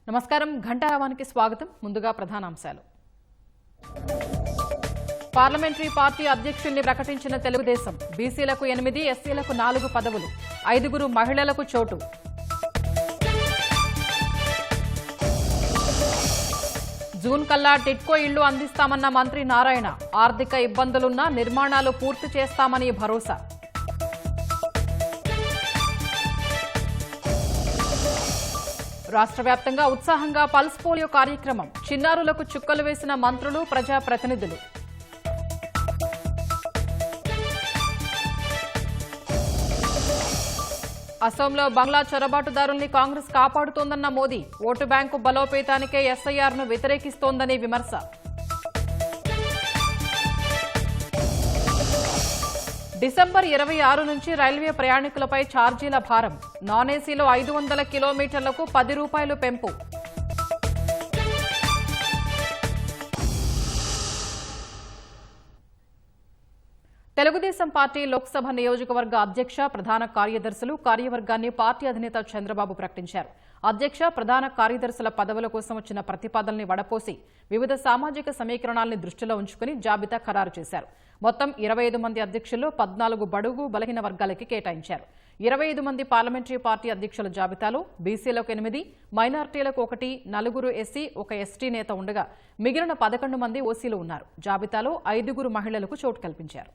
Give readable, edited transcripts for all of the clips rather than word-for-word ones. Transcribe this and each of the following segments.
నమస్కారం. ఘంటారావానికి స్వాగతం. ముందుగా ప్రధానాంశాలు. పార్లమెంటరీ పార్టీ అధ్యక్షుల్ని ప్రకటించిన తెలుగుదేశం. బీసీలకు 8, ఎస్సీలకు 4 పదవులు, 5 మహిళలకు చోటు. జూన్ కల్లా టిడ్కో ఇళ్లు అందిస్తామన్న మంత్రి నారాయణ. ఆర్థిక ఇబ్బందులున్నా నిర్మాణాలు పూర్తి చేస్తామని భరోసా. రాష్ట్ర వ్యాప్తంగా ఉత్సాహంగా పల్స్ పోలియో కార్యక్రమం. చిన్నారులకు చుక్కలు వేసిన మంత్రులు, ప్రజాప్రతినిధులు. అసోంలో బంగ్లా చొరబాటుదారుల్ని కాంగ్రెస్ కాపాడుతోందన్న మోదీ. ఓటు బ్యాంకు బలోపేతానికే ఎస్ఐఆర్ను వ్యతిరేకిస్తోందని విమర్శ. డిసెంబర్ 26 నుంచి రైల్వే ప్రయాణికులపై ఛార్జీల భారం. నాన్ ఏసీలో 500 కిలోమీటర్లకు ₹10 పెంపు. తెలుగుదేశం పార్టీ లోక్సభ నియోజకవర్గ అధ్యక్ష, ప్రధాన కార్యదర్శులు, కార్యవర్గాన్ని పార్టీ అధినేత చంద్రబాబు ప్రకటించారు. అధ్యక్ష, ప్రధాన కార్యదర్శుల పదవుల కోసం వచ్చిన ప్రతిపాదనల్ని వడపోసి వివిధ సామాజిక సమీకరణాల్ని దృష్టిలో ఉంచుకుని జాబితా ఖరారు చేశారు. మొత్తం 25 మంది అధ్యక్షుల్లో 14 బడుగు బలహీన వర్గాలకి కేటాయించారు. 25 మంది పార్లమెంటరీ పార్టీ అధ్యక్షుల జాబితాలో బీసీలకు 8, మైనార్టీలకు 1, 4 ఎస్సీ, 1 ఎస్టీ నేత ఉండగా మిగిలిన 11 మంది ఓసీలు ఉన్నారు. జాబితాలో 5 మహిళలకు చోటు కల్పించారు.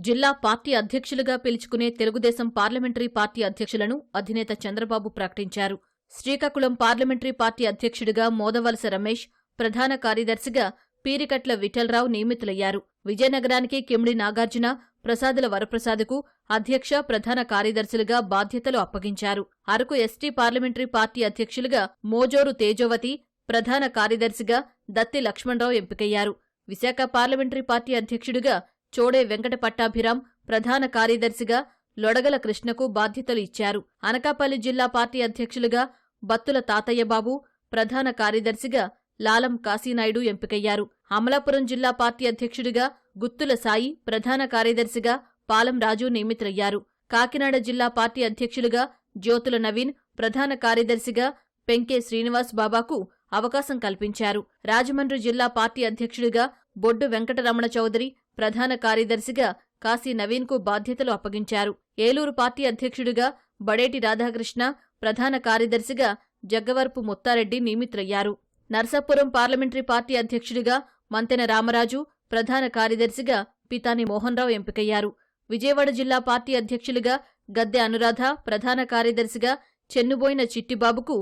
జిల్లా పార్టీ అధ్యక్షులుగా పిలుచుకునే తెలుగుదేశం పార్లమెంటరీ పార్టీ అధ్యక్షులను అధినేత చంద్రబాబు ప్రకటించారు. శ్రీకాకుళం పార్లమెంటరీ పార్టీ అధ్యక్షుడిగా మోదవలస రమేష్, ప్రధాన కార్యదర్శిగా పీరికట్ల విఠలరావు నియమితులయ్యారు. విజయనగరానికి కిమిడి నాగార్జున, ప్రసాదుల వరప్రసాద్కు అధ్యక్ష, ప్రధాన కార్యదర్శులుగా బాధ్యతలు అప్పగించారు. అరకు ఎస్టీ పార్లమెంటరీ పార్టీ అధ్యక్షులుగా మోజోరు తేజోవతి, ప్రధాన కార్యదర్శిగా దత్తి లక్ష్మణరావు ఎంపికయ్యారు. విశాఖ పార్లమెంటరీ పార్టీ అధ్యక్షుడిగా చోడే వెంకట పట్టాభిరాం, ప్రధాన కార్యదర్శిగా లొడగల కృష్ణకు బాధ్యతలు ఇచ్చారు. అనకాపల్లి జిల్లా పార్టీ అధ్యక్షులుగా బత్తుల తాతయ్యబాబు, ప్రధాన కార్యదర్శిగా లాలం కాశీనాయుడు ఎంపికయ్యారు. అమలాపురం జిల్లా పార్టీ అధ్యక్షుడిగా గుత్తుల సాయి, ప్రధాన కార్యదర్శిగా పాలం రాజు నియమితులయ్యారు. కాకినాడ జిల్లా పార్టీ అధ్యక్షులుగా జ్యోతుల నవీన్, ప్రధాన కార్యదర్శిగా పెంకే శ్రీనివాస్ బాబాకు అవకాశం కల్పించారు. రాజమండ్రి జిల్లా పార్టీ అధ్యక్షుడిగా బొడ్డు వెంకటరమణ చౌదరి, ప్రధాన కార్యదర్శిగా కాశీ నవీన్కు బాధ్యతలు అప్పగించారు. ఏలూరు పార్టీ అధ్యక్షుడిగా బడేటి రాధాకృష్ణ, ప్రధాన కార్యదర్శిగా జగ్గవరపు ముత్తారెడ్డి నియమితులయ్యారు. నర్సాపురం పార్లమెంటరీ పార్టీ అధ్యక్షుడిగా మంతెన రామరాజు, ప్రధాన కార్యదర్శిగా పితాని మోహన్రావు ఎంపికయ్యారు. విజయవాడ జిల్లా పార్టీ అధ్యక్షులుగా గద్దె అనురాధ, ప్రధాన కార్యదర్శిగా చెన్నుబోయిన చిట్టిబాబుకు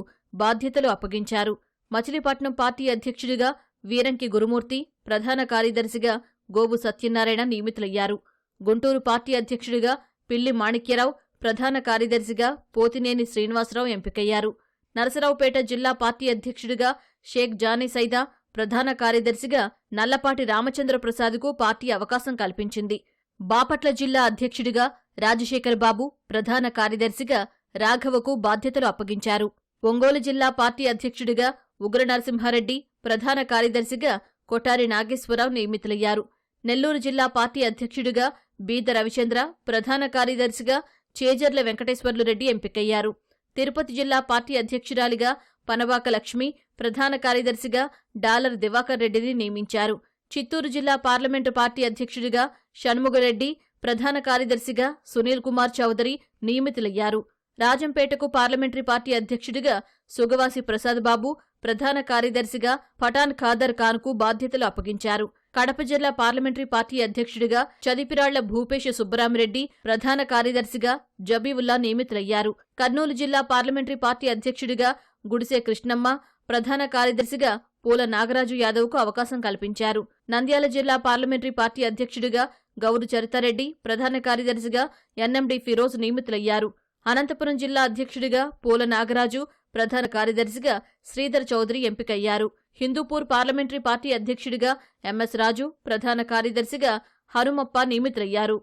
బాధ్యతలు అప్పగించారు. మచిలీపట్నం పార్టీ అధ్యక్షుడిగా వీరంకి గురుమూర్తి, ప్రధాన కార్యదర్శిగా గోబు సత్యనారాయణ నియమితులయ్యారు. గుంటూరు పార్టీ అధ్యక్షుడిగా పిల్లి మాణిక్యరావు, ప్రధాన కార్యదర్శిగా పోతినేని శ్రీనివాసరావు ఎంపికయ్యారు. నరసరావుపేట జిల్లా పార్టీ అధ్యక్షుడిగా షేక్ జానీ సైదా, ప్రధాన కార్యదర్శిగా నల్లపాటి రామచంద్రప్రసాద్కు పార్టీ అవకాశం కల్పించింది. బాపట్ల జిల్లా అధ్యక్షుడిగా రాజశేఖర్ బాబు, ప్రధాన కార్యదర్శిగా రాఘవకు బాధ్యతలు అప్పగించారు. ఒంగోలు జిల్లా పార్టీ అధ్యక్షుడిగా ఉగ్ర నరసింహారెడ్డి, ప్రధాన కార్యదర్శిగా కొఠారి నాగేశ్వరరావు నియమితులయ్యారు. నెల్లూరు జిల్లా పార్టీ అధ్యక్షుడిగా బీద రవిచంద్ర, ప్రధాన కార్యదర్శిగా చేజర్ల వెంకటేశ్వర్లురెడ్డి ఎంపికయ్యారు. తిరుపతి జిల్లా పార్టీ అధ్యక్షురాలిగా పనబాక లక్ష్మి, ప్రధాన కార్యదర్శిగా డాలర్ దివాకర్ రెడ్డిని నియమించారు. చిత్తూరు జిల్లా పార్లమెంటు పార్టీ అధ్యక్షుడిగా షణ్ముగరెడ్డి, ప్రధాన కార్యదర్శిగా సునీల్ కుమార్ చౌదరి నియమితులయ్యారు. రాజంపేటకు పార్లమెంటరీ పార్టీ అధ్యక్షుడిగా సుగవాసి ప్రసాద్ బాబు, ప్రధాన కార్యదర్శిగా పఠాన్ ఖాదర్ ఖాన్కు బాధ్యతలు అప్పగించారు. కడప జిల్లా పార్లమెంటరీ పార్టీ అధ్యక్షుడిగా చదిపిరాళ్ల భూపేశ సుబ్బరామిరెడ్డి, ప్రధాన కార్యదర్శిగా జబీవుల్లా నియమితులయ్యారు. కర్నూలు జిల్లా పార్లమెంటరీ పార్టీ అధ్యక్షుడిగా గుడిసె కృష్ణమ్మ, ప్రధాన కార్యదర్శిగా పూల నాగరాజు యాదవ్కు అవకాశం కల్పించారు. నంద్యాల జిల్లా పార్లమెంటరీ పార్టీ అధ్యక్షుడిగా గౌరు చరితారెడ్డి, ప్రధాన కార్యదర్శిగా ఎన్ఎండి ఫిరోజ్ నియమితులయ్యారు. అనంతపురం జిల్లా అధ్యక్షుడిగా పూల నాగరాజు, ప్రధాన కార్యదర్శిగా శ్రీధర్ చౌదరి ఎంపికయ్యారు. హిందూపూర్ పార్లమెంటరీ పార్టీ అధ్యక్షుడిగా ఎంఎస్ రాజు, ప్రధాన కార్యదర్శిగా హనుమప్ప నియమితులయ్యారు.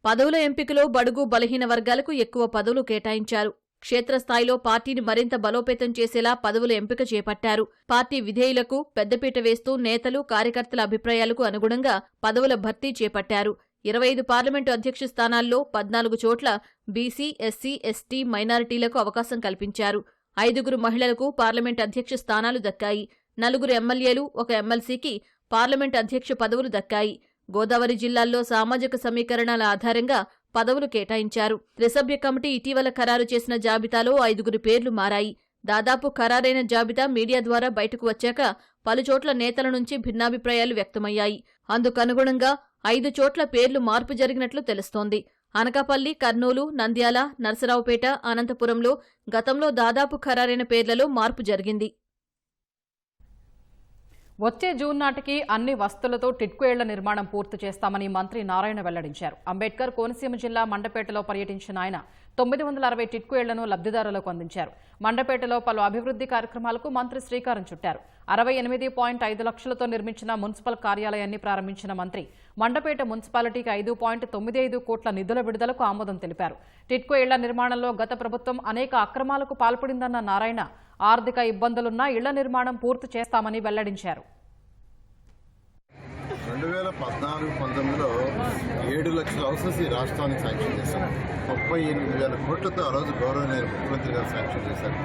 పదవుల ఎంపికలో బడుగు బలహీన వర్గాలకు ఎక్కువ పదవులు కేటాయించారు. క్షేత్రస్థాయిలో పార్టీని మరింత బలోపేతం చేసేలా పదవుల ఎంపిక చేపట్టారు. పార్టీ విధేయులకు పెద్దపీట వేస్తూ నేతలు, కార్యకర్తల అభిప్రాయాలకు అనుగుణంగా పదవుల భర్తీ చేపట్టారు. 25 పార్లమెంటు అధ్యక్ష స్థానాల్లో 14 చోట్ల బీసీ, ఎస్సీ, ఎస్టీ, మైనారిటీలకు అవకాశం కల్పించారు. 5 మహిళలకు పార్లమెంటు అధ్యక్ష స్థానాలు దక్కాయి. 4 ఎమ్మెల్యేలు, 1 ఎమ్మెల్సీకి పార్లమెంటు అధ్యక్ష పదవులు దక్కాయి. గోదావరి జిల్లాల్లో సామాజిక సమీకరణాల ఆధారంగా పదవులు కేటాయించారు. త్రిసభ్య కమిటీ ఇటీవల ఖరారు చేసిన జాబితాలో 5 పేర్లు మారాయి. దాదాపు ఖరారైన జాబితా మీడియా ద్వారా బయటకు వచ్చాక పలుచోట్ల నేతల నుంచి భిన్నాభిప్రాయాలు వ్యక్తమయ్యాయి. అందుకనుగుణంగా 5 చోట్ల పేర్లు మార్పు జరిగినట్లు తెలుస్తోంది. అనకాపల్లి, కర్నూలు, నంద్యాల, నరసరావుపేట, అనంతపురంలో గతంలో దాదాపు ఖరారైన పేర్లలో మార్పు జరిగింది. వచ్చే జూన్ నాటికి అన్ని వస్తువులతో టిడ్కో ఇళ్ల నిర్మాణం పూర్తి చేస్తామని మంత్రి నారాయణ వెల్లడించారు. అంబేద్కర్ కోనసీమ జిల్లా మండపేటలో పర్యటించిన ఆయన 960 టిడ్కో ఇళ్లను లబ్ధిదారులకు అందించారు. మండపేటలో పలు అభివృద్ధి కార్యక్రమాలకు మంత్రి శ్రీకారం చుట్టారు. 68.5 లక్షలతో నిర్మించిన మున్సిపల్ కార్యాలయాన్ని ప్రారంభించిన మంత్రి మండపేట మున్సిపాలిటీకి 5.95 కోట్ల నిధుల విడుదలకు ఆమోదం తెలిపారు. టిడ్కో ఇళ్ల నిర్మాణంలో గత ప్రభుత్వం అనేక అక్రమాలకు పాల్పడిందన్న నారాయణ ఆర్థిక ఇబ్బందులున్నా ఇళ్ల నిర్మాణం పూర్తి చేస్తామని వెల్లడించారు. 2014-19లో 7 లక్షల హౌసెస్ ఈ రాష్ట్రానికి శాంక్షన్ చేశారు. 38,000 కోట్లతో ఆ రోజు గౌరవనీయ ముఖ్యమంత్రి గారు శాంక్షన్ చేశారు.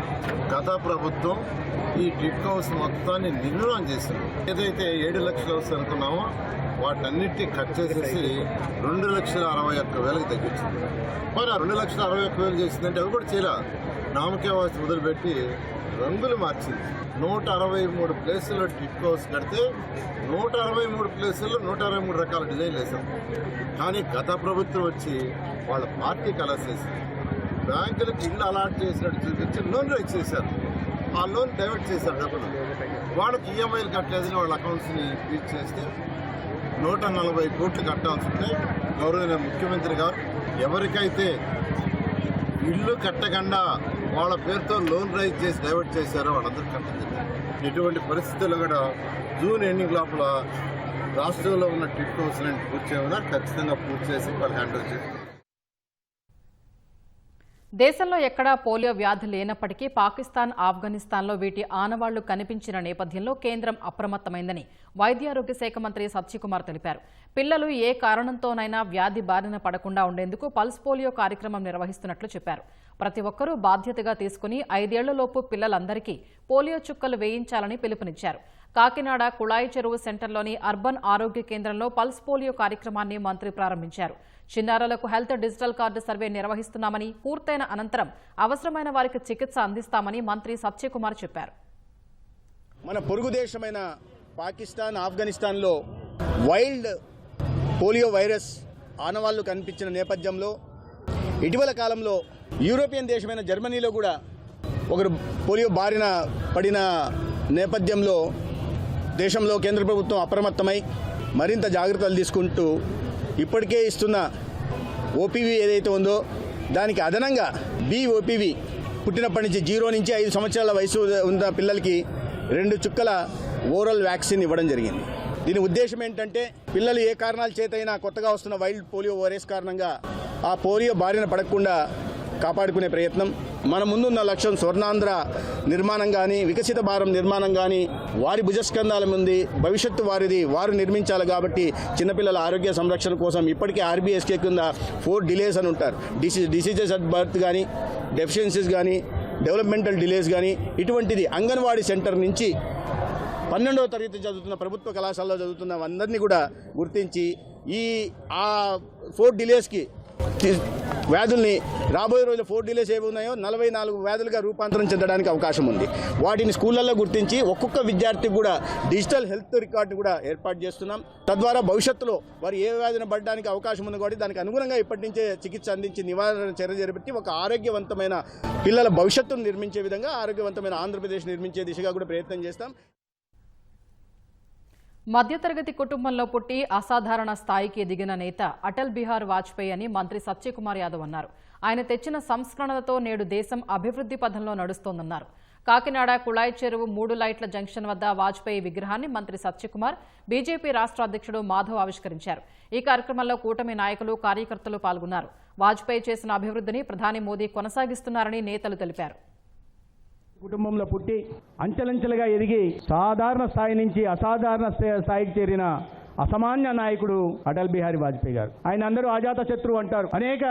గత ప్రభుత్వం ఈ టిడ్కో హౌస్ మొత్తాన్ని నిర్మాణం చేసింది. ఏదైతే 7 లక్షల హౌస్ అనుకున్నామో వాటన్నిటినీ కట్ చేసేసి 2,61,000కి తగ్గించింది. మరి ఆ 2,61,000 చేసిందంటే అవి కూడా చేయాల నామకే వాసి మొదలుపెట్టి రంగులు మార్చింది. 163 ప్లేసుల్లో టిడ్కో హౌస్ కడితే 163 ప్లేసుల్లో 163 రకాల డిజైన్లు వేశాం. కానీ గత ప్రభుత్వం వచ్చి వాళ్ళ పార్టీ కలర్స్ వేసింది. బ్యాంకులకు ఇల్లు అలాట్ చేసినట్టు చూపించి లోన్ రైజ్ చేశారు. ఆ లోన్ డైవర్ట్ చేశారు డబ్బులు. వాళ్ళకి ఈఎంఐలు కట్టలేదని వాళ్ళ అకౌంట్స్ని ఫీజ్ చేస్తే 140 కోట్లు కట్టాల్సి ఉంటే గౌరవనీయ ముఖ్యమంత్రి గారు ఎవరికైతే ఇల్లు కట్టకుండా వాళ్ళ పేరుతో లోన్ రైజ్ చేసి డైవర్ట్ చేశారో వాళ్ళందరూ కట్టింది. ఇటువంటి పరిస్థితుల్లో కూడా జూన్ ఎండింగ్ లోపల రాష్ట్రంలో ఉన్న టిడ్కో హౌస్ని పూర్తి చేయకుండా ఖచ్చితంగా పూర్తి చేసి వాళ్ళు హ్యాండ్ ఓవర్ చేస్తారు. దేశంలో ఎక్కడా పోలియో వ్యాధి లేనప్పటికీ పాకిస్తాన్, ఆఫ్ఘనిస్తాన్లో వీటి ఆనవాళ్లు కనిపించిన నేపథ్యంలో కేంద్రం అప్రమత్తమైందని వైద్యారోగ్య శాఖ మంత్రి సత్యకుమార్ తెలిపారు. పిల్లలు ఏ కారణంతోనైనా వ్యాధి బారిన పడకుండా ఉండేందుకు పల్స్ పోలియో కార్యక్రమం నిర్వహిస్తున్నట్లు చెప్పారు. ప్రతి ఒక్కరూ బాధ్యతగా తీసుకుని 5 ఏళ్లలోపు పిల్లలందరికీ పోలియో చుక్కలు వేయించాలని పిలుపునిచ్చారు. కాకినాడ కుళాయి చెరువు సెంటర్లోని అర్బన్ ఆరోగ్య కేంద్రంలో పల్స్ పోలియో కార్యక్రమాన్ని మంత్రి ప్రారంభించారు. చిన్నారులకు హెల్త్ డిజిటల్ కార్డు సర్వే నిర్వహిస్తున్నామని, పూర్తయిన అనంతరం అవసరమైన వారికి చికిత్స అందిస్తామని మంత్రి సత్యకుమార్ చెప్పారు. మన పొరుగు దేశమైన పాకిస్తాన్, ఆఫ్ఘనిస్తాన్లో వైల్డ్ పోలియో వైరస్ ఆనవాళ్లు కనిపించిన నేపథ్యంలో ఇటీవల కాలంలో యూరోపియన్ దేశమైన జర్మనీలో కూడా ఒకరు పోలియో బారిన పడిన నేపథ్యంలో దేశంలో కేంద్ర ప్రభుత్వం అప్రమత్తమై మరింత జాగ్రత్తలు తీసుకుంటూ ఇప్పటికే ఇస్తున్న ఓపీవీ ఏదైతే ఉందో దానికి అదనంగా ఓపీవీ పుట్టినప్పటి నుంచి 0 నుంచి 5 సంవత్సరాల వయసు ఉన్న పిల్లలకి 2 చుక్కల ఓరల్ వ్యాక్సిన్ ఇవ్వడం జరిగింది. దీని ఉద్దేశం ఏంటంటే పిల్లలు ఏ కారణాల చేతైనా కొత్తగా వస్తున్న వైల్డ్ పోలియో వైరస్ కారణంగా ఆ పోలియో బారిన పడకుండా కాపాడుకునే ప్రయత్నం. మన ముందున్న లక్ష్యం స్వర్ణాంధ్ర నిర్మాణం కానీ, వికసిత భారతం నిర్మాణం కానీ వారి భుజస్కంధాల ముందు భవిష్యత్తు వారిది, వారు నిర్మించాలి. కాబట్టి చిన్నపిల్లల ఆరోగ్య సంరక్షణ కోసం ఇప్పటికే ఆర్బీఎస్కే కింద 4 డిలేస్ అని ఉంటారు. డిసీజెస్ అట్ బర్త్ కానీ, డెఫిషియన్సీస్ కానీ, డెవలప్మెంటల్ డిలేస్ కానీ, ఇటువంటిది అంగన్వాడీ సెంటర్ నుంచి 12వ తరగతి చదువుతున్న ప్రభుత్వ కళాశాలలో చదువుతున్న అందరినీ కూడా గుర్తించి ఆ 4 డిలేస్కి వ్యాధుల్ని రాబోయే రోజుల్లో 4 డిలేస్ ఏవి ఉన్నాయో 44 వ్యాధులుగా రూపాంతరం చెందడానికి అవకాశం ఉంది. వాటిని స్కూళ్లలో గుర్తించి ఒక్కొక్క విద్యార్థికి కూడా డిజిటల్ హెల్త్ రికార్డు కూడా ఏర్పాటు చేస్తున్నాం. తద్వారా భవిష్యత్తులో వారు ఏ వ్యాధిని పడడానికి అవకాశం ఉంది కాబట్టి దానికి అనుగుణంగా ఇప్పటి నుంచే చికిత్స అందించి నివారణ చర్య చేపట్టి ఒక ఆరోగ్యవంతమైన పిల్లల భవిష్యత్తును నిర్మించే విధంగా ఆరోగ్యవంతమైన ఆంధ్రప్రదేశ్ నిర్మించే దిశగా కూడా ప్రయత్నం చేస్తాం. మధ్యతరగతి కుటుంబంలో పుట్టి అసాధారణ స్థాయికి ఎదిగిన నేత అటల్ బిహారీ వాజ్పేయి అని మంత్రి సత్యకుమార్ యాదవ్ అన్నారు. ఆయన తెచ్చిన సంస్కరణలతో నేడు దేశం అభివృద్ధి పథంలో నడుస్తోందన్నారు. కాకినాడ కుళాయి చెరువు 3 లైట్ల జంక్షన్ వద్ద వాజ్పేయి విగ్రహాన్ని మంత్రి సత్యకుమార్, బీజేపీ రాష్ట్ర అధ్యక్షుడు మాధవ్ ఆవిష్కరించారు. ఈ కార్యక్రమంలో కూటమి నాయకులు, కార్యకర్తలు పాల్గొన్నారు. వాజ్పేయి చేసిన అభివృద్ధిని ప్రధాని మోదీ కొనసాగిస్తున్నారని నేతలు తెలిపారు. కుటుంబంలో పుట్టి అంచెలంచెలుగా ఎదిగి సాధారణ స్థాయి నుంచి అసాధారణ స్థాయికి చేరిన అసామాన్య నాయకుడు అటల్ బిహారీ వాజ్పేయి గారు. ఆయన అందరూ అజాత శత్రువు అంటారు. అనేక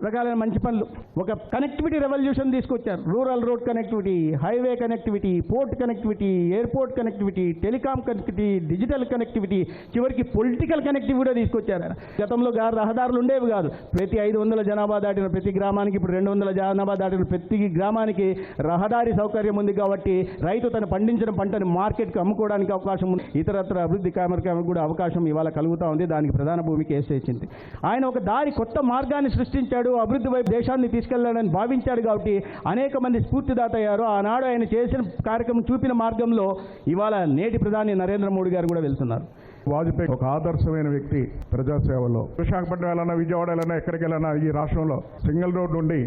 రకాలైన మంచి పనులు, ఒక కనెక్టివిటీ రెవల్యూషన్ తీసుకొచ్చారు. Rural road connectivity, highway connectivity, port connectivity, airport connectivity, telecom connectivity, digital connectivity, చివరికి పొలిటికల్ కనెక్టివిటీ కూడా తీసుకొచ్చారు. గతంలో రహదారులు ఉండేవి కాదు. ప్రతి 500 జనాభా దాటిన ప్రతి గ్రామానికి, ఇప్పుడు 200 జనాభా దాటిన ప్రతి గ్రామానికి రహదారి సౌకర్యం ఉంది. కాబట్టి రైతు తను పండించిన పంటని మార్కెట్కి అమ్ముకోవడానికి అవకాశం ఉంది. ఇతరత్ర అభివృద్ధి కార్యక్రమాలకు కూడా అవకాశం ఇవాళ కలుగుతా ఉంది. దానికి ప్రధాన భూమికి వేసేసింది. ఆయన ఒక కొత్త మార్గాన్ని సృష్టించాడు. అభివృద్ధి వైపు దేశాన్ని తీసుకెళ్లాలని భావించాడు. కాబట్టి అనేక మంది స్ఫూర్తిదాత అయ్యారు. ఆనాడు ఆయన చేసిన కార్యక్రమం చూపిన మార్గంలో ఇవాళ నేటి ప్రధాని నరేంద్ర మోడీ గారు కూడా వెళ్తున్నారు. వాజ్పేయి ఒక ఆదర్శమైన వ్యక్తి ప్రజాసేవలో. విశాఖపట్నం వెళ్ళినా, విజయవాడ వెళ్ళినా, ఎక్కడికి వెళ్ళినా ఈ రాష్ట్రంలో సింగిల్ రోడ్డు ఉండి,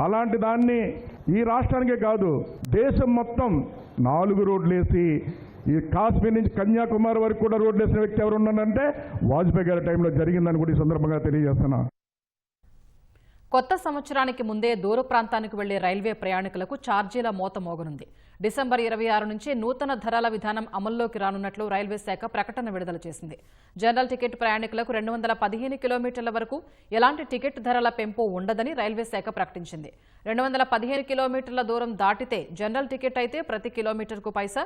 అలాంటి దాన్ని ఈ రాష్ట్రానికే కాదు దేశం మొత్తం 4 రోడ్లు వేసి, ఈ కాశ్మీర్ నుంచి కన్యాకుమారి వరకు కూడా రోడ్లు వేసిన వ్యక్తి ఎవరు ఉన్నారంటే వాజ్పేయి గారి టైంలో జరిగిందని కూడా ఈ సందర్భంగా తెలియజేస్తున్నా. కొత్త సంవత్సరానికి ముందే దూర ప్రాంతానికి వెళ్లే రైల్వే ప్రయాణికులకు ఛార్జీల మోత మోగనుంది. డిసెంబర్ 26 నుంచి నూతన ధరల విధానం అమల్లోకి రానున్నట్లు రైల్వే శాఖ ప్రకటన విడుదల చేసింది. జనరల్ టికెట్ ప్రయాణికులకు 215 కిలోమీటర్ల వరకు ఎలాంటి టికెట్ ధరల పెంపు ఉండదని రైల్వే శాఖ ప్రకటించింది. 215 కిలోమీటర్ల దూరం దాటితే జనరల్ టికెట్ అయితే ప్రతి కిలోమీటర్కు paisa,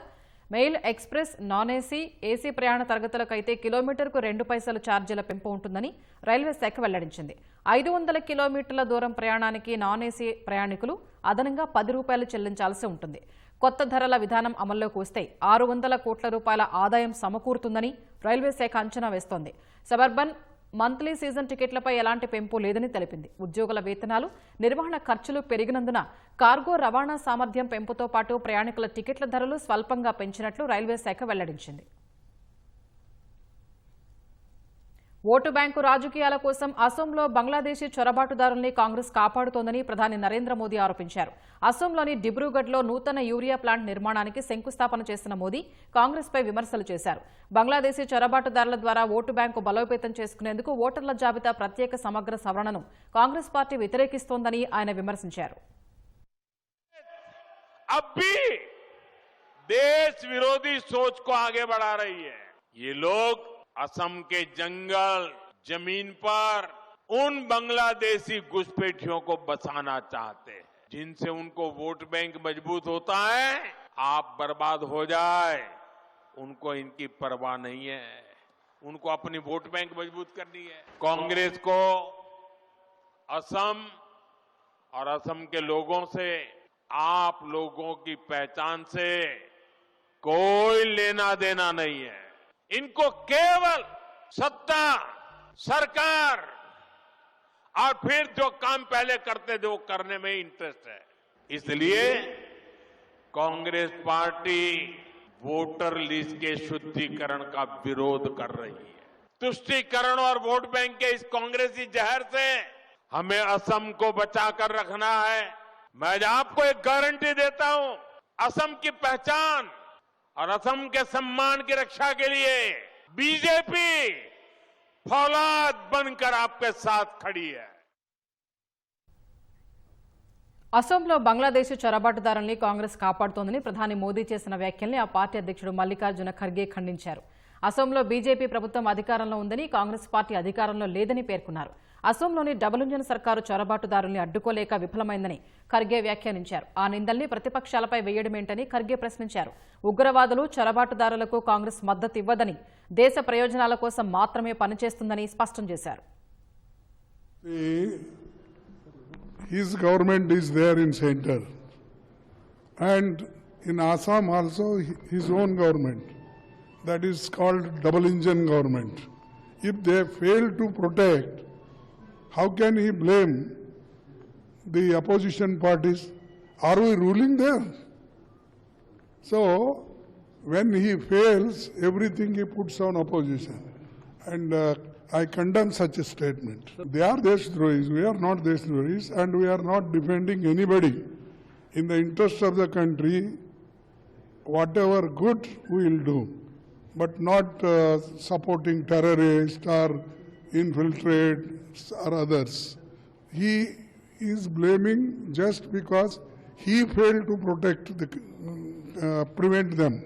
mail, express, non AC, AC ప్రయాణ తరగతులకైతే కిలోమీటర్కు 2 పైసలు ఛార్జీల పెంపు ఉంటుందని రైల్వే శాఖ వెల్లడించింది. 500 కిలోమీటర్ల దూరం ప్రయాణానికి నాన్ ఏసీ ప్రయాణికులు అదనంగా 10 రూపాయలు చెల్లించాల్సి ఉంటుంది. కొత్త ధరల విధానం అమల్లోకి వస్తే 600 కోట్ల రూపాయల ఆదాయం సమకూరుతుందని రైల్వే శాఖ అంచనా వేస్తోంది. సబర్బన్, మంత్లీ సీజన్ టికెట్లపై ఎలాంటి పెంపు లేదని తెలిపింది. ఉద్యోగుల వేతనాలు, నిర్వహణ ఖర్చులు పెరిగినందున కార్గో రవాణా సామర్థ్యం పెంపుతో పాటు ప్రయాణికుల టికెట్ల ధరలు స్వల్పంగా పెంచినట్లు రైల్వే శాఖ వెల్లడించింది. ఓటు బ్యాంకు రాజకీయాల కోసం అసోంలో బంగ్లాదేశీ చొరబాటుదారుల్ని కాంగ్రెస్ కాపాడుతోందని ప్రధాని నరేంద్ర మోదీ ఆరోపించారు. అసోంలోని డిబ్రూగఢ్లో నూతన యూరియా ప్లాంట్ నిర్మాణానికి శంకుస్థాపన చేసిన మోదీ కాంగ్రెస్పై విమర్శలు చేశారు. బంగ్లాదేశీ చొరబాటుదారుల ద్వారా ఓటు బ్యాంకు బలోపేతం చేసుకునేందుకు ఓటర్ల జాబితా ప్రత్యేక సమగ్ర సవరణను కాంగ్రెస్ పార్టీ వ్యతిరేకిస్తోందని ఆయన విమర్శించారు. असम के जंगल जमीन पर उन बांग्लादेशी घुसपैठियों को बसाना चाहते हैं, जिनसे उनको वोट बैंक मजबूत होता है, आप बर्बाद हो जाए उनको इनकी परवाह नहीं है. उनको अपनी वोट बैंक मजबूत करनी है. कांग्रेस को असम और असम के लोगों से, आप लोगों की पहचान से कोई लेना देना नहीं है. इनको केवल सत्ता, सरकार और फिर जो काम पहले करते थे वो करने में इंटरेस्ट है. इसलिए कांग्रेस पार्टी वोटर लिस्ट के शुद्धिकरण का विरोध कर रही है. तुष्टीकरण और वोट बैंक के इस कांग्रेसी जहर से हमें असम को बचाकर रखना है. मैं आपको एक गारंटी देता हूं, असम की पहचान और असम के सम्मान की रक्षा के लिए बीजेपी फौलाद बनकर आपके साथ खड़ी है. అసోంలో బంగ్లాదేశ్ చొరబాటుదారుల్ని కాంగ్రెస్ కాపాడుతోందని ప్రధాని మోదీ చేసిన వ్యాఖ్యల్ని ఆ పార్టీ అధ్యక్షుడు మల్లికార్జున ఖర్గే ఖండించారు. అసోంలో బీజేపీ ప్రభుత్వం అధికారంలో ఉందని, కాంగ్రెస్ పార్టీ అధికారంలో లేదని పేర్కొన్నారు. అసోంలోని డబుల్ ఇంజన్ సర్కారు చొరబాటుదారుల్ని అడ్డుకోలేక విఫలమైందని ఖర్గే వ్యాఖ్యానించారు. ఆ నిందల్ని ప్రతిపక్షాలపై వేయడమేంటని ఖర్గే ప్రశ్నించారు. ఉగ్రవాదులు, చొరబాటుదారులకు కాంగ్రెస్ మద్దతు ఇవ్వదని, దేశ ప్రయోజనాల కోసం మాత్రమే పనిచేస్తుందని స్పష్టం చేశారు. His government is there in center, and in Assam also his own government, that is called double engine government. If they fail to protect, how can he blame the opposition parties? Are we ruling there? So when he fails, everything he puts on opposition, and I condemn such a statement. They are Deshdrohis, we are not Deshdrohis, and we are not defending anybody. In the interest of the country, whatever good we will do, but not supporting terrorists or infiltrates or others. He is blaming just because he failed to prevent them.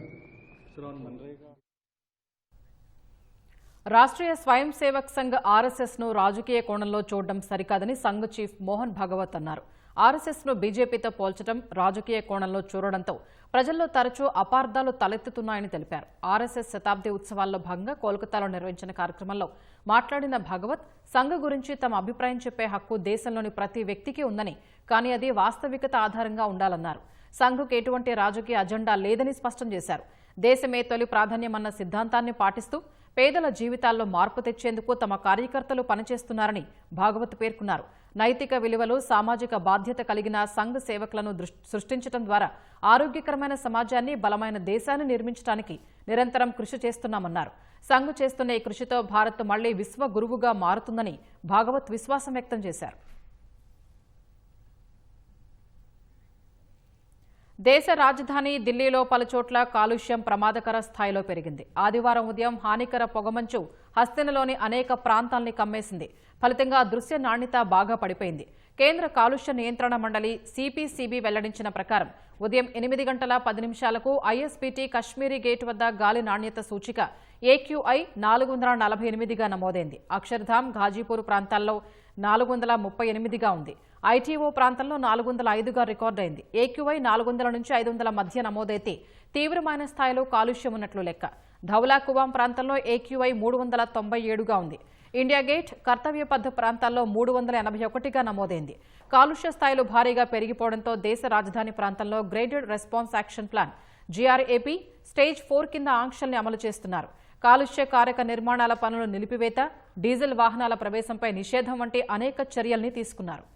Rashtriya స్వయం Sevak Sangh RSS ను రాజకీయ కోణంలో చూడడం సరికాదని Sangh chief Mohan Bhagwat అన్నారు. RSS ను బీజేపీతో పోల్చడం, రాజకీయ కోణంలో చూడడంతో ప్రజల్లో తరచూ అపార్థాలు తలెత్తుతున్నాయని తెలిపారు. ఆర్ఎస్ఎస్ శతాబ్ది ఉత్సవాల్లో భాగంగా కోల్కతాలో నిర్వహించిన కార్యక్రమంలో మాట్లాడిన భాగవత్ సంఘ్ గురించి తమ అభిప్రాయం చెప్పే హక్కు దేశంలోని ప్రతి వ్యక్తికి ఉందని, కానీ అది వాస్తవికత ఆధారంగా ఉండాలన్నారు. సంఘ్కు ఎటువంటి రాజకీయ అజెండా లేదని స్పష్టం చేశారు. దేశమే తొలి ప్రాధాన్యమన్న సిద్ధాంతాన్ని పాటిస్తూ పేదల జీవితాల్లో మార్పు తెచ్చేందుకు తమ కార్యకర్తలు పనిచేస్తున్నారని భాగవత్ పేర్కొన్నారు. నైతిక విలువలు, సామాజిక బాధ్యత కలిగిన సంఘ్ సేవకులను సృష్టించడం ద్వారా ఆరోగ్యకరమైన సమాజాన్ని, బలమైన దేశాన్ని నిర్మించడానికి నిరంతరం కృషి చేస్తున్నామన్నారు. సంఘ్ చేస్తున్న ఈ కృషితో భారత్ మళ్లీ విశ్వ గురువుగా మారుతుందని భాగవత్ విశ్వాసం వ్యక్తం చేశారు. దేశ రాజధాని ఢిల్లీలో పలుచోట్ల కాలుష్యం ప్రమాదకర స్థాయిలో పెరిగింది. ఆదివారం ఉదయం హానికర పొగమంచు హస్తినలోని అనేక ప్రాంతాల్ని కమ్మేసింది. ఫలితంగా దృశ్య నాణ్యత బాగా పడిపోయింది. కేంద్ర కాలుష్య నియంత్రణ మండలి సిపిసిబి వెల్లడించిన ప్రకారం ఉదయం 8 గంటల 10 నిమిషాలకు ఐఎస్బీటీ కశ్మీరీ గేట్ వద్ద గాలి నాణ్యత సూచిక ఏక్యూఐ 448గా నమోదైంది. అక్షర్ధామ్, ఘాజీపూర్ ప్రాంతాల్లో 438గా ఉంది. ఐటీఓ ప్రాంతంలో 405గా రికార్డైంది. ఏక్యూఐ 400 నుంచి 500 మధ్య నమోదైతే తీవ్రమైన స్థాయిలో కాలుష్యం ఉన్నట్లు లెక్క. ధౌలా కువాం ప్రాంతంలో ఏక్యూఐ 397గా ఉంది. ఇండియా గేట్, కర్తవ్యపథ్ ప్రాంతాల్లో 381గా నమోదైంది. కాలుష్య స్థాయిలు భారీగా పెరిగిపోవడంతో దేశ రాజధాని ప్రాంతంలో graded response action plan GRAP stage 4 కింద ఆంక్షల్ని అమలు చేస్తున్నారు. కాలుష్య కారక నిర్మాణాల పనులు నిలిపివేత, డీజిల్ వాహనాల ప్రవేశంపై నిషేధం వంటి అనేక చర్యల్ని తీసుకున్నారు.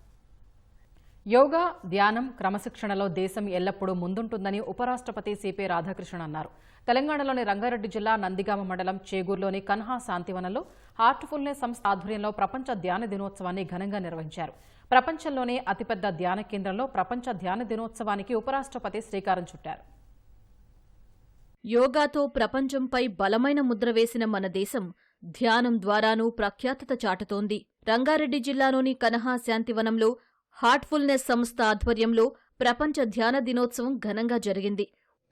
యోగా, ధ్యానం, క్రమశిక్షణలో దేశం ఎల్లప్పుడూ ముందుంటుందని ఉపరాష్ట్రపతి సిపి రాధాకృష్ణన్ అన్నారు. తెలంగాణలోని రంగారెడ్డి జిల్లా నందిగామ మండలం చేగూరులోని కన్హా శాంతివనంలో హార్ట్ఫుల్నెస్ సంస్థ ఆధ్వర్యంలో ప్రపంచ ధ్యాన దినోత్సవాన్ని ఘనంగా నిర్వహించారు. ప్రపంచంలోనే అతిపెద్ద ధ్యాన కేంద్రంలో ప్రపంచ ధ్యాన దినోత్సవానికి ఉపరాష్ట్రపతి శ్రీకారం చుట్టారు. యోగాతో ప్రపంచంపై బలమైన ముద్ర వేసిన మన దేశం ధ్యానం ద్వారానూ ప్రఖ్యాతత చాటుతోంది. రంగారెడ్డి జిల్లాలోని కన్హా శాంతివనంలో హార్ట్ఫుల్నెస్ సంస్థ ఆధ్వర్యంలో ప్రపంచ ధ్యాన దినోత్సవం ఘనంగా జరిగింది.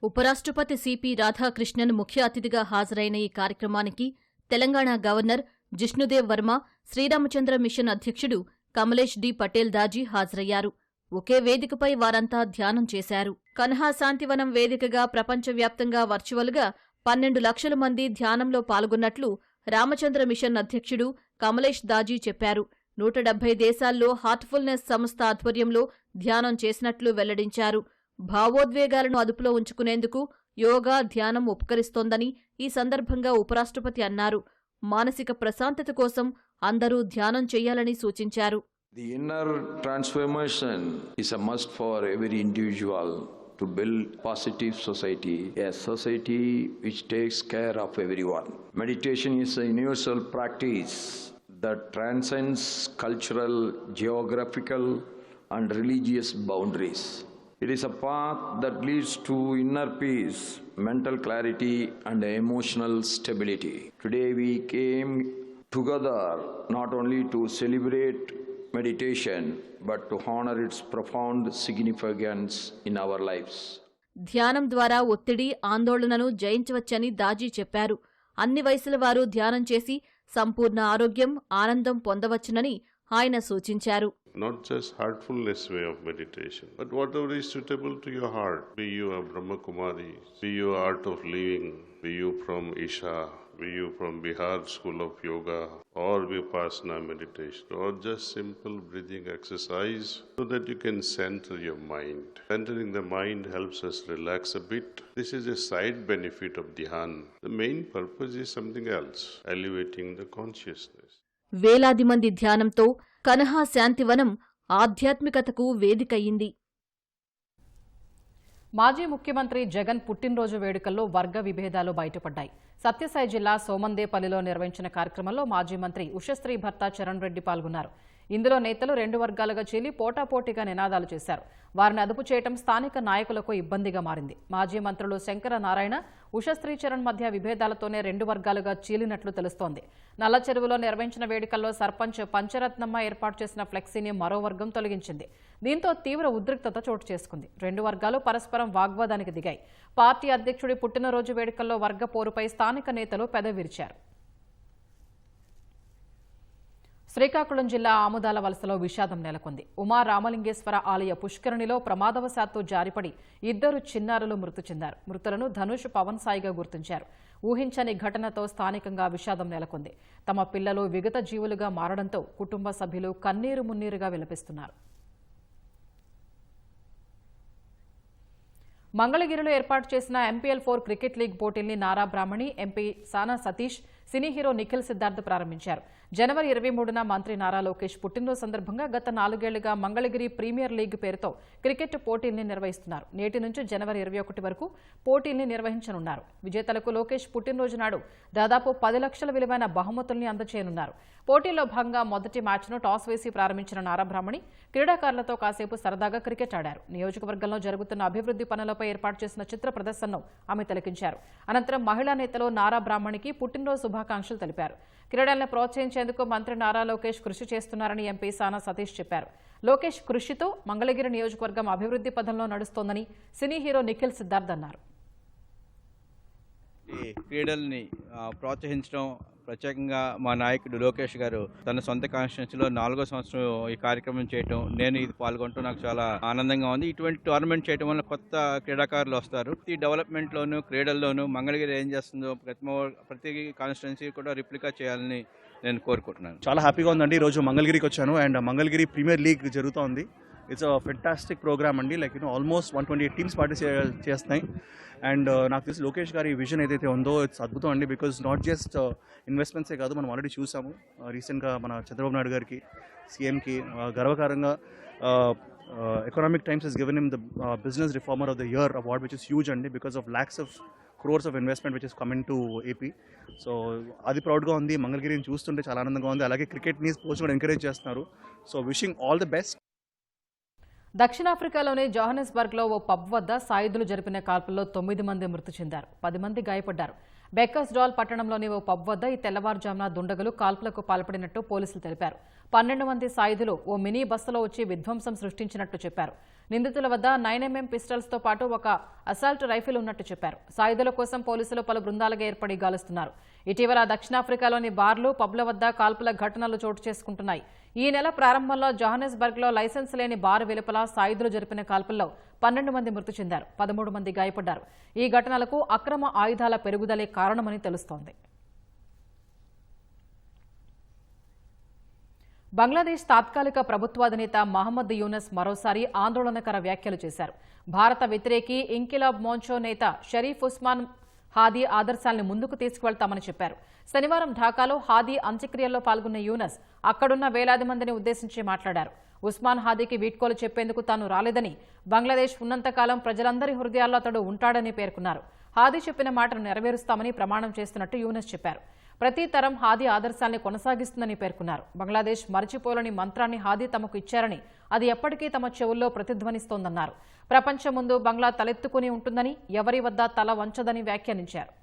ఉపరాష్ట్రపతి సిపి రాధాకృష్ణన్ ముఖ్య అతిథిగా హాజరైన ఈ కార్యక్రమానికి తెలంగాణ గవర్నర్ జిష్ణుదేవ్ వర్మ, శ్రీరామచంద్ర మిషన్ అధ్యక్షుడు కమలేష్ డి పటేల్ దాజీ హాజరయ్యారు. ఒకే వేదికపై వారంతా ధ్యానం చేశారు. కన్హా శాంతివనం వేదికగా ప్రపంచవ్యాప్తంగా వర్చువల్గా 12 లక్షల మంది ధ్యానంలో పాల్గొన్నట్లు రామచంద్ర మిషన్ అధ్యక్షుడు కమలేష్ దాజీ చెప్పారు. 170 దేశాల్లో హార్ట్ఫుల్నెస్ సంస్థ ఆధ్వర్యంలో ధ్యానం చేసినట్లు వెల్లడించారు. భావోద్వేగాలను అదుపులో ఉంచుకునేందుకు యోగా, ధ్యానం ఉపకరిస్తోందని ఈ సందర్భంగా ఉపరాష్ట్రపతి అన్నారు. మానసిక ప్రశాంతత కోసం అందరూ ధ్యానం చేయాలని సూచించారు. The inner transformation is a must for every individual to build positive society, a society which takes care of everyone. Meditation is a universal practice that transcends cultural, geographical, and religious boundaries. It is a path that leads to inner peace, mental clarity, and emotional stability. Today we came together not only to celebrate meditation, but to honor its profound significance in our lives. ధ్యానం ద్వారా ఒత్తిడి, ఆందోళనను జయించవచ్చని దాజీ చెప్పారు. అన్ని వయసుల వారు ధ్యానం చేసి సంపూర్ణ ఆరోగ్యం, ఆనందం పొందవచ్చునని ఆయన సూచించారు. Not just heartfulness way of meditation, but whatever is suitable to your heart. Be you a Brahma Kumari, be you Art of Living, be you from Isha, be you from Bihar School of Yoga, or Vipassana meditation, or just simple breathing exercise so that you can center your mind. Centering the mind helps us relax a bit. This is a side benefit of Dhyan. The main purpose is something else, elevating the consciousness. వేలాది మంది ధ్యానంతో కన్హా శాంతివనం ఆధ్యాత్మికతకు వేదికయ్యింది. మాజీ ముఖ్యమంత్రి జగన్ పుట్టినరోజు వేడుకల్లో వర్గ విభేదాలు బయటపడ్డాయి. సత్యసాయి జిల్లా సోమందేపల్లిలో నిర్వహించిన కార్యక్రమంలో మాజీ మంత్రి ఉషశ్రీ భర్త చరణ్ రెడ్డి పాల్గొన్నారు. ఇందులో నేతలు 2 వర్గాలుగా చీలి పోటాపోటీగా నినాదాలు చేశారు. వారిని అదుపు చేయడం స్థానిక నాయకులకు ఇబ్బందిగా మారింది. మాజీ మంత్రులు శంకర నారాయణ, ఉషశ్రీచరణ్ మధ్య విభేదాలతోనే 2 వర్గాలుగా చీలినట్లు తెలుస్తోంది. నల్లచెరువులో నిర్వహించిన వేడుకల్లో సర్పంచ్ పంచరత్నమ్మ ఏర్పాటు చేసిన ఫ్లెక్సీని మరో వర్గం తొలగించింది. దీంతో తీవ్ర ఉద్రిక్తత చోటు చేసుకుంది. 2 వర్గాలు పరస్పరం వాగ్వాదానికి దిగాయి. పార్టీ అధ్యక్షుడి పుట్టినరోజు వేడుకల్లో వర్గ పోరుపై స్థానిక నేతలు పెదవిరిచారు. శ్రీకాకుళం జిల్లా ఆముదాల వలసలో విషాదం నెలకొంది. ఉమా రామలింగేశ్వర ఆలయ పుష్కరిణిలో ప్రమాదవశాత్తు జారిపడి 2 చిన్నారులు మృతి చెందారు. మృతులను ధనుష్, పవన్ సాయిగా గుర్తించారు. ఊహించని ఘటనతో స్థానికంగా విషాదం నెలకొంది. తమ పిల్లలు విగత జీవులుగా మారడంతో కుటుంబ సభ్యులు కన్నీరు మున్నీరుగా విలపిస్తున్నారు. మంగళగిరిలో ఏర్పాటు చేసిన MPL4 క్రికెట్ లీగ్ పోటీల్ని నారా బ్రాహ్మణి, ఎంపీ సానా సతీష్, సినీ హీరో నిఖిల్ సిద్ధార్థ్ ప్రారంభించారు. జనవరి 23న మంత్రి నారా లోకేష్ పుట్టినరోజు సందర్భంగా గత 4 ఏళ్లుగా మంగళగిరి ప్రీమియర్ లీగ్ పేరుతో క్రికెట్ పోటీల్ని నిర్వహిస్తున్నారు. నేటి నుంచి జనవరి 21 వరకు పోటీల్ని నిర్వహించనున్నారు. విజేతలకు లోకేష్ పుట్టినరోజు నాడు దాదాపు 10 లక్షల విలువైన బహుమతుల్ని అందజేయనున్నారు. పోటీల్లో భాగంగా మొదటి మ్యాచ్ను టాస్ వేసి ప్రారంభించిన నారా బ్రాహ్మణి క్రీడాకారులతో కాసేపు సరదాగా క్రికెట్ ఆడారు. నియోజకవర్గంలో జరుగుతున్న అభివృద్ధి పనులపై ఏర్పాటు చేసిన చిత్ర ప్రదర్శనను ఆమె తిలకించారు. అనంతరం మహిళా నేతలు నారా బ్రాహ్మణికి పుట్టినరోజు శుభాకాంక్షలు తెలిపారు. క్రీడలను ప్రోత్సహించేందుకు మంత్రి నారా లోకేష్ కృషి చేస్తున్నారని ఎంపీ సానా సతీష్ చెప్పారు. లోకేష్ కృషితో మంగళగిరి నియోజకవర్గం అభివృద్ధి పథంలో నడుస్తోందని సినీ హీరో నిఖిల్ సిద్ధార్థ్ అన్నారు. ఈ క్రీడల్ని ప్రోత్సహించడం, ప్రత్యేకంగా మా నాయకుడు లోకేష్ గారు తన సొంత కాన్స్టిట్యున్సీలో 4వ సంవత్సరం ఈ కార్యక్రమం చేయటం, నేను ఇది పాల్గొనడం నాకు చాలా ఆనందంగా ఉంది. ఇటువంటి టోర్నమెంట్ చేయడం వల్ల కొత్త క్రీడాకారులు వస్తారు. ఈ డెవలప్మెంట్లోను, క్రీడల్లోనూ మంగళగిరి ఏం చేస్తుందో ప్రతి కాన్స్టిట్యున్సీ కూడా రిప్లికా చేయాలని నేను కోరుకుంటున్నాను. చాలా హ్యాపీగా ఉందండి. ఈరోజు మంగళగిరికి వచ్చాను అండ్ మంగళగిరి ప్రీమియర్ లీగ్ జరుగుతోంది. ఇట్స్ అ ఫెంటాస్టిక్ ప్రోగ్రామ్ అండి. లైక్ ఆల్మోస్ట్ 128 టీమ్స్ పార్టిసిపేట్ చేస్తున్నాయి. అండ్ నాకు తెలిసి లోకేష్ గారి విజన్ ఏదైతే ఉందో ఇట్స్ అద్భుతం అండి. బికాజ్ నాట్ జస్ట్ ఇన్వెస్ట్మెంట్సే కాదు, మనం ఆల్రెడీ చూసాము రీసెంట్గా మన చంద్రబాబు నాయుడు గారికి, సీఎంకి గర్వకారంగా Economic Times has given him the business reformer of the year award, which is huge అండి. Because of lakhs of crores of investment which is coming to AP. So అది ప్రౌడ్గా ఉంది. మంగళగిరిని చూస్తుంటే చాలా ఆనందంగా ఉంది. అలాగే క్రికెట్ని, స్పోర్ట్స్ కూడా ఎంకరేజ్ చేస్తున్నారు. So wishing all the best. దక్షిణాఫ్రికాలోని జోహన్నెస్బర్గ్లో ఓ పబ్ వద్ద సాయుధులు జరిపిన కాల్పుల్లో 9 మంది మృతి చెందారు, 10 మంది గాయపడ్డారు. బెక్కర్స్డాల్ పట్టణంలోని ఓ పబ్ వద్ద ఈ తెల్లవారుజామున దుండగులు కాల్పులకు పాల్పడినట్టు పోలీసులు తెలిపారు. 12 మంది సాయుధులు ఓ మినీ బస్సులో వచ్చి విధ్వంసం సృష్టించినట్టు చెప్పారు. నిందితుల వద్ద 9mm పిస్టల్స్తో పాటు ఒక అసాల్ట్ రైఫిల్ ఉన్నట్టు చెప్పారు. సాయుధుల కోసం పోలీసులు పలు బృందాలుగా ఏర్పడి గాలుస్తున్నారు. ఇటీవల దక్షిణాఫ్రికాలోని బార్లు, పబ్ల వద్ద కాల్పుల ఘటనలు చోటు చేసుకుంటున్నాయి. ఈ నెల ప్రారంభంలో జోహన్నెస్బర్గ్లో లైసెన్స్ లేని బార్ వెలుపల సాయుధులు జరిపిన కాల్పుల్లో 12 మంది మృతి చెందారు, 13 మంది గాయపడ్డారు. ఈ ఘటనలకు అక్రమ ఆయుధాల పెరుగుదలే కారణమని తెలుస్తోంది. బంగ్లాదేశ్ తాత్కాలిక ప్రభుత్వాధినేత మహమ్మద్ యూనస్ మరోసారి ఆందోళనకర వ్యాఖ్యలు చేశారు. భారత వ్యతిరేకి ఇంకిలాబ్ మోర్చా నేత షరీఫ్ ఉస్మాన్ హాదీ ఆదర్శాలను ముందుకు తీసుకువెళ్తామని చెప్పారు. శనివారం ఢాకాలో హాదీ అంత్యక్రియల్లో పాల్గొన్న యూనస్ అక్కడున్న వేలాది మందిని ఉద్దేశించి మాట్లాడారు. ఉస్మాన్ హాదీకి వీడ్కోలు చెప్పేందుకు తాను రాలేదని, బంగ్లాదేశ్ ఉన్నంతకాలం ప్రజలందరి హృదయాల్లో అతడు ఉంటాడని పేర్కొన్నారు. హాదీ చెప్పిన మాటను నెరవేరుస్తామని ప్రమాణం చేస్తున్నట్టు యూనస్ చెప్పారు. ప్రతి తరం హాదీ ఆదర్శాల్ని కొనసాగిస్తుందని పేర్కొన్నారు. బంగ్లాదేశ్ మరచిపోలేని మంత్రాన్ని హాదీ తమకు ఇచ్చారని, అది ఎప్పటికీ తమ చెవుల్లో ప్రతిధ్వనిస్తోందన్నారు. ప్రపంచం ముందు బంగ్లా తలెత్తుకుని ఉంటుందని, ఎవరి వద్ద తల వంచదని వ్యాఖ్యానించారు.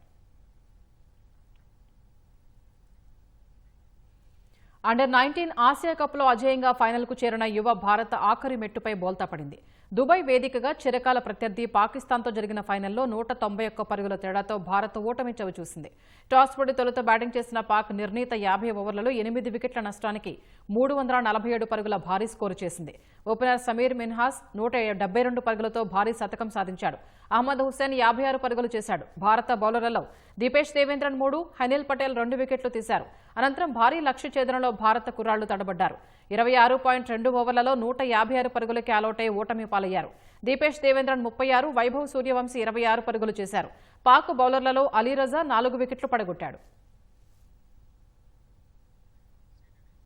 అండర్-19 ఆసియా కప్లో అజేయంగా ఫైనల్కు చేరిన యువ భారత ఆఖరి మెట్టుపై బోల్తా పడింది. దుబాయ్ వేదికగా చిరకాల ప్రత్యర్థి పాకిస్తాన్తో జరిగిన ఫైనల్లో 191 పరుగుల తేడాతో భారత్ ఓటమి చవిచూసింది. టాస్ పడి తొలుత బ్యాటింగ్ చేసిన పాక్ నిర్ణీత 50 ఓవర్లలో 8 వికెట్ల నష్టానికి 347 పరుగుల భారీ స్కోరు చేసింది. ఓపెనర్ సమీర్ మిన్హాస్ 172 పరుగులతో భారీ శతకం సాధించాడు. అహ్మద్ హుస్సేన్ 56 పరుగులు చేశాడు. భారత బౌలర్లలో దీపేష్ దేవేంద్రన్ 3, హనిల్ పటేల్ 2 వికెట్లు తీశారు. అనంతరం భారీ లక్ష్య ఛేదనలో భారత కుర్రాళ్లు తడబడ్డారు. 26.2 ఓవర్లలో 156 పరుగులకి ఆలౌటై ఓటమి పాలయ్యారు. దీపేష్ దేవేంద్రన్ 36, వైభవ్ సూర్యవంశీ 26 పరుగులు చేశారు. పాక్ బౌలర్లలో అలీ రజా 4 వికెట్లు పడగొట్టాడు.